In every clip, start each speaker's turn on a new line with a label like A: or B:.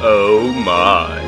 A: Oh my.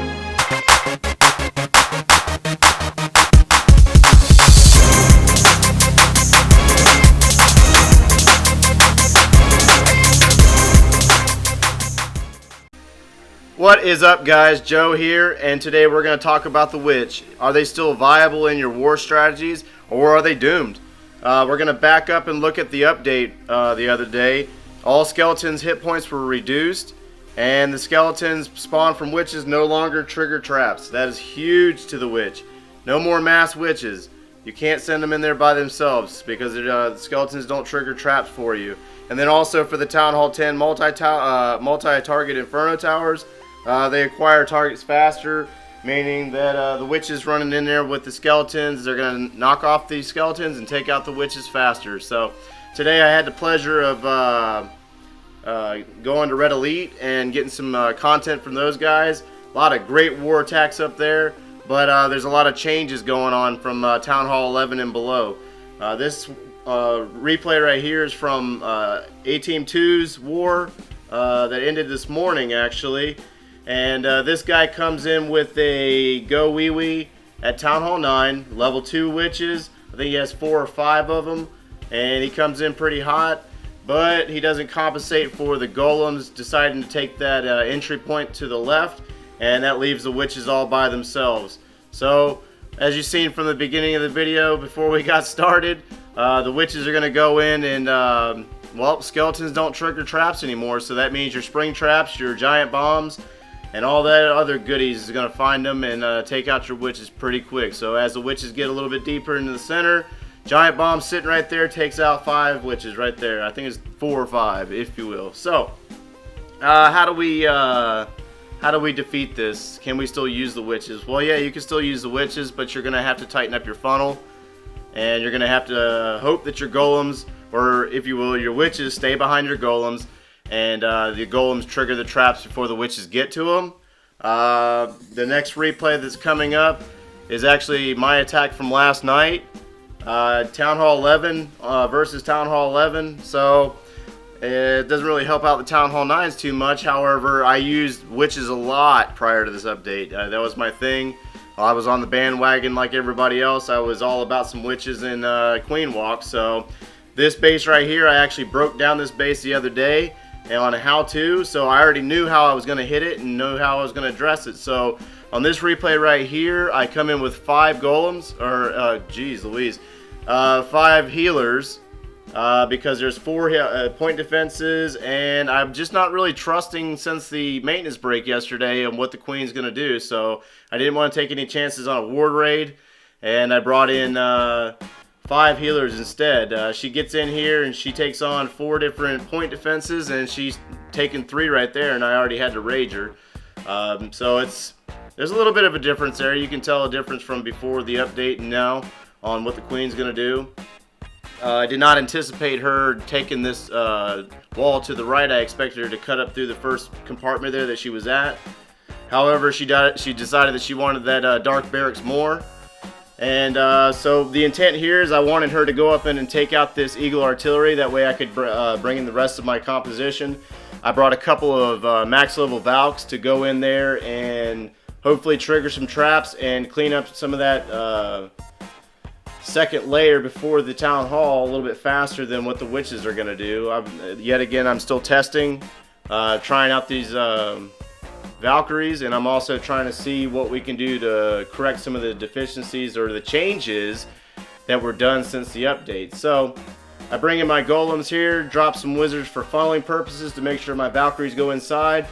A: What is up, guys? Joe here, and today we're going to talk about the witch. Are they still viable in your war strategies, or are they doomed? We're going to back up and look at the update the other day. All skeletons' hit points were reduced, and the skeletons spawned from witches no longer trigger traps. That is huge to the witch. No more mass witches. You can't send them in there by themselves because the skeletons don't trigger traps for you. And then also for the Town Hall 10 multi-target Inferno Towers, they acquire targets faster, meaning that the witches running in there with the skeletons, they're going to knock off these skeletons and take out the witches faster. So today I had the pleasure of going to Red Elite and getting some content from those guys. A lot of great war attacks up there, but there's a lot of changes going on from Town Hall 11 and below. This replay right here is from A-Team 2's war that ended this morning, actually. And this guy comes in with a Go Wee Wee at Town Hall 9, level 2 witches. I think he has 4 or 5 of them, and he comes in pretty hot, but he doesn't compensate for the golems deciding to take that entry point to the left, and that leaves the witches all by themselves. So, as you've seen from the beginning of the video before we got started, the witches are going to go in and, well, skeletons don't trigger traps anymore, so that means your spring traps, your giant bombs, and all that other goodies is going to find them and take out your witches pretty quick. So as the witches get a little bit deeper into the center, giant bomb sitting right there takes out 5 witches right there. I think it's 4 or 5, if you will. So how do we defeat this? Can we still use the witches? Well, yeah, you can still use the witches, but you're going to have to tighten up your funnel, and you're going to have to hope that your golems, or if you will, your witches, stay behind your golems, and the golems trigger the traps before the witches get to them. The next replay that's coming up is actually my attack from last night. Town Hall 11 versus Town Hall 11. So it doesn't really help out the Town Hall 9s too much. However, I used witches a lot prior to this update. That was my thing. I was on the bandwagon like everybody else. I was all about some witches in Queen Walk. So this base right here, I actually broke down this base the other day and on a how-to, so I already knew how I was going to hit it and knew how I was going to address it. So on this replay right here, I come in with 5 golems, or geez Louise, 5 healers, because there's 4 point defenses, and I'm just not really trusting since the maintenance break yesterday on what the queen's going to do. So I didn't want to take any chances on a ward raid, and I brought in 5 healers instead. She gets in here and she takes on 4 different point defenses, and she's taken 3 right there, and I already had to rage her. So there's a little bit of a difference there. You can tell a difference from before the update and now on what the queen's going to do. I did not anticipate her taking this wall to the right. I expected her to cut up through the first compartment there that she was at. However, she decided that she wanted that Dark Barracks Mohr. And so the intent here is I wanted her to go up in and take out this Eagle Artillery. That way I could bring in the rest of my composition. I brought a couple of max level Valks to go in there and hopefully trigger some traps and clean up some of that second layer before the Town Hall a little bit faster than what the witches are going to do. Yet again, I'm still testing, trying out these Valkyries, and I'm also trying to see what we can do to correct some of the deficiencies or the changes that were done since the update. So I bring in my golems here, drop some wizards for funneling purposes to make sure my Valkyries go inside.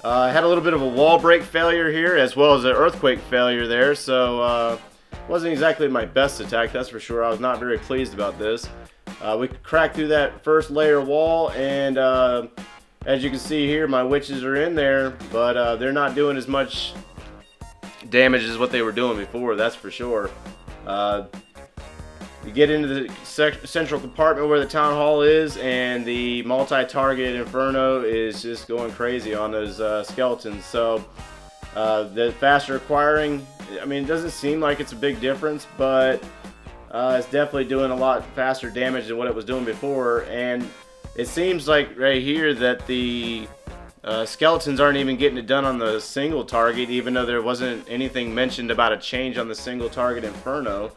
A: I had a little bit of a wall break failure here as well as an earthquake failure there, so wasn't exactly my best attack, that's for sure. I was not very pleased about this. We cracked through that first layer wall, and as you can see here, my witches are in there, but they're not doing as much damage as what they were doing before, that's for sure. You get into the central compartment where the Town Hall is, and the multi-target Inferno is just going crazy on those skeletons. So the faster acquiring, I mean, it doesn't seem like it's a big difference, but it's definitely doing a lot faster damage than what it was doing before. And it seems like right here that the Skeletons aren't even getting it done on the single target, even though there wasn't anything mentioned about a change on the single target Inferno.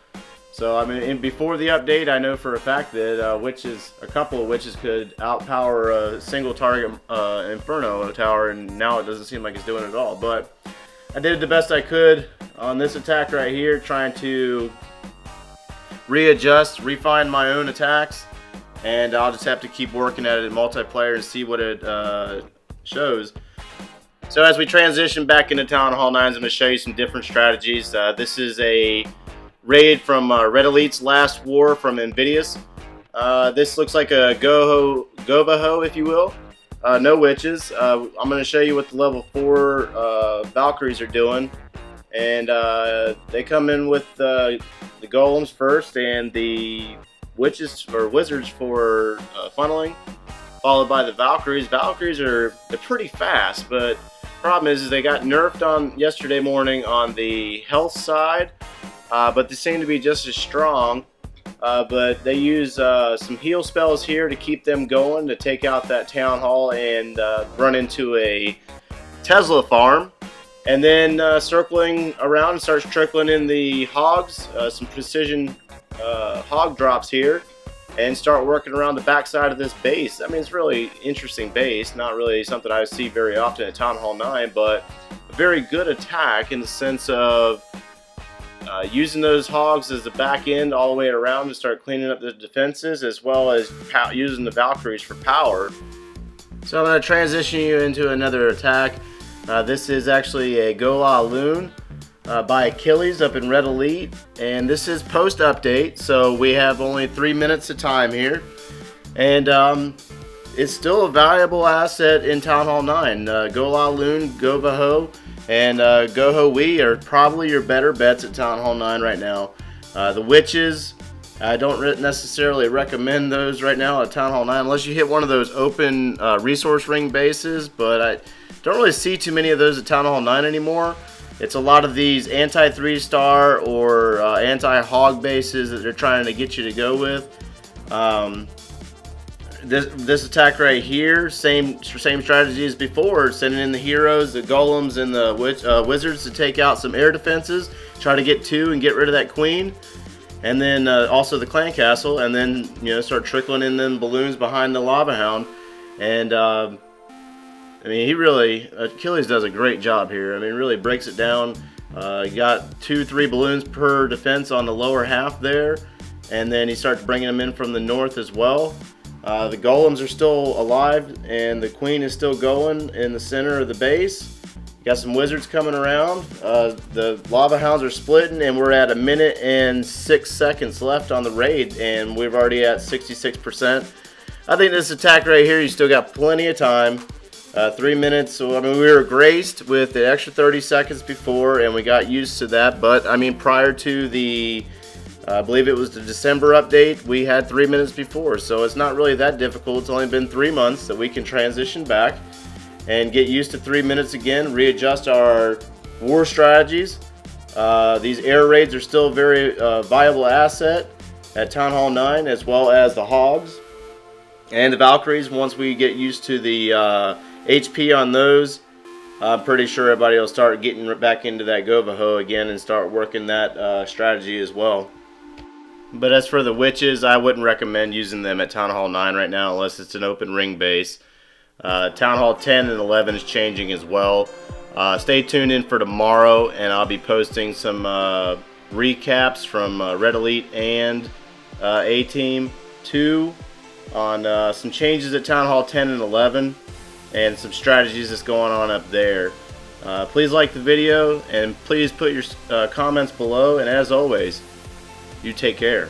A: So I mean, before the update, I know for a fact that a couple of witches could outpower a single target Inferno tower, and now it doesn't seem like it's doing it at all. But I did the best I could on this attack right here, trying to readjust, refine my own attacks, and I'll just have to keep working at it in multiplayer and see what it shows. So as we transition back into Town Hall 9s, I'm going to show you some different strategies. This is a raid from Red Elite's last war from Invidious. This looks like a Govaho, if you will. No witches. I'm going to show you what the level 4 Valkyries are doing. And they come in with the golems first and the witches or wizards for funneling, followed by the Valkyries. Valkyries they're pretty fast, but problem is they got nerfed on yesterday morning on the health side, but they seem to be just as strong. But they use some heal spells here to keep them going, to take out that town hall and run into a Tesla farm. And then circling around, starts trickling in the hogs, some precision hog drops here, and start working around the backside of this base. I mean, it's really interesting base, not really something I see very often at Town Hall 9, but a very good attack in the sense of using those hogs as the back end all the way around to start cleaning up the defenses, as well as using the Valkyries for power. So I'm going to transition you into another attack. This is actually a Gola Loon by Achilles up in Red Elite, and this is post update, so we have only 3 minutes of time here, and it's still a valuable asset in Town Hall 9. Gola Loon, Govaho, and Goho Wee are probably your better bets at Town Hall 9 right now. The witches, I don't necessarily recommend those right now at Town Hall 9 unless you hit one of those open resource ring bases, but I don't really see too many of those at Town Hall 9 anymore. It's a lot of these anti-3-star or anti-hog bases that they're trying to get you to go with. This attack right here, same strategy as before, sending in the heroes, the golems, and the wizards to take out some air defenses, try to get 2 and get rid of that queen, and then also the clan castle, and then start trickling in them balloons behind the lava hound. And I mean, Achilles does a great job here. I mean, really breaks it down. You got 2-3 balloons per defense on the lower half there, and then he starts bringing them in from the north as well. The golems are still alive, and the queen is still going in the center of the base. You got some wizards coming around. The lava hounds are splitting, and we're at 1 minute and 6 seconds left on the raid, and we're already at 66%. I think this attack right here, you still got plenty of time. 3 minutes, so I mean, we were graced with the extra 30 seconds before, and we got used to that. But I mean, prior to the, I believe it was the December update, we had 3 minutes before, so it's not really that difficult. It's only been 3 months that we can transition back and get used to 3 minutes again, readjust our war strategies. These air raids are still a very viable asset at Town Hall 9, as well as the hogs and the Valkyries. Once we get used to the HP on those, I'm pretty sure everybody will start getting back into that Govaho again and start working that strategy as well. But as for the witches, I wouldn't recommend using them at Town Hall 9 right now unless it's an open ring base. Town Hall 10 and 11 is changing as well. Stay tuned in for tomorrow, and I'll be posting some recaps from Red Elite and A-Team 2 on some changes at Town Hall 10 and 11 and some strategies that's going on up there. Please like the video, and please put your comments below, and as always, you take care.